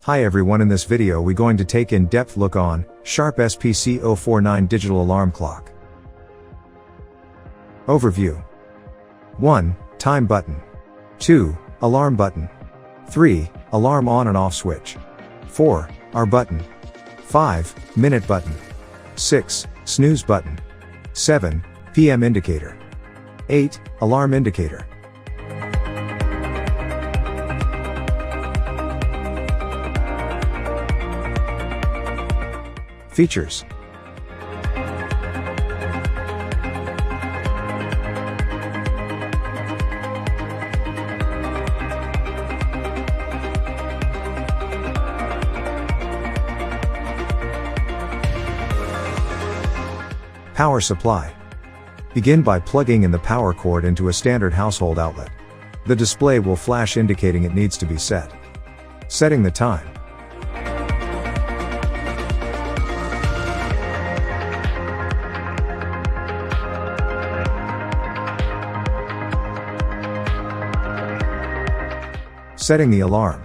Hi everyone, in this video we going to take in-depth look on Sharp SPC049 digital alarm clock. Overview. 1. Time button. 2. Alarm button. 3. Alarm on and off switch. 4. R button. 5. Minute button. 6. Snooze button. 7. PM indicator. 8. Alarm indicator. Features. Power supply. Begin by plugging in the power cord into a standard household outlet. The display will flash indicating it needs to be set. Setting the time. Setting the alarm.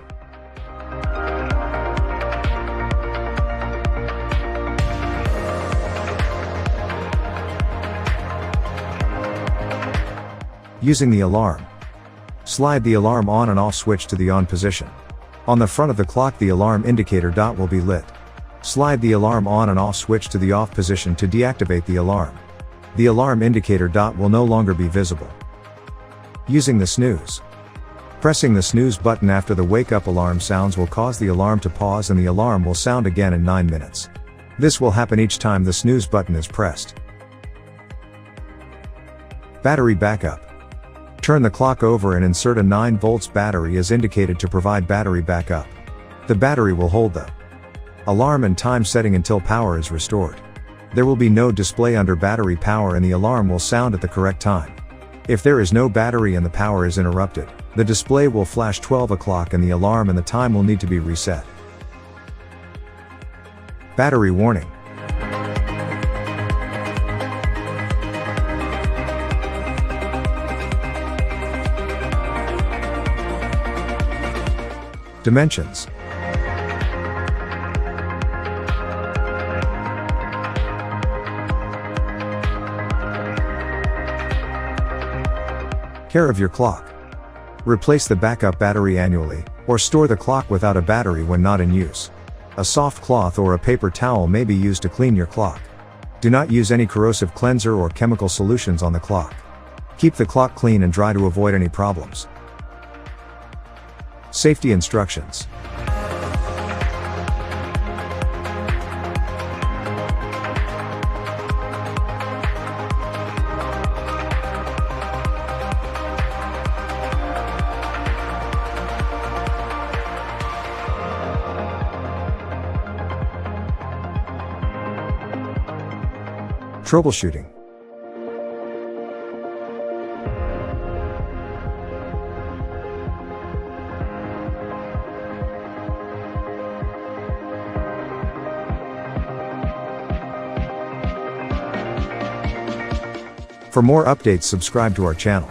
Using the alarm. Slide the alarm on and off switch to the on position. On the front of the clock the alarm indicator dot will be lit. Slide the alarm on and off switch to the off position to deactivate the alarm. The alarm indicator dot will no longer be visible. Using the snooze. Pressing the snooze button after the wake-up alarm sounds will cause the alarm to pause and the alarm will sound again in 9 minutes. This will happen each time the snooze button is pressed. Battery backup. Turn the clock over and insert a 9 volts battery as indicated to provide battery backup. The battery will hold the alarm and time setting until power is restored. There will be no display under battery power and the alarm will sound at the correct time. If there is no battery and the power is interrupted, the display will flash 12 o'clock and the alarm and the time will need to be reset. Battery warning. Dimensions. Care of your clock. Replace the backup battery annually, or store the clock without a battery when not in use. A soft cloth or a paper towel may be used to clean your clock. Do not use any corrosive cleanser or chemical solutions on the clock. Keep the clock clean and dry to avoid any problems. Safety instructions. Troubleshooting. For more updates, subscribe to our channel.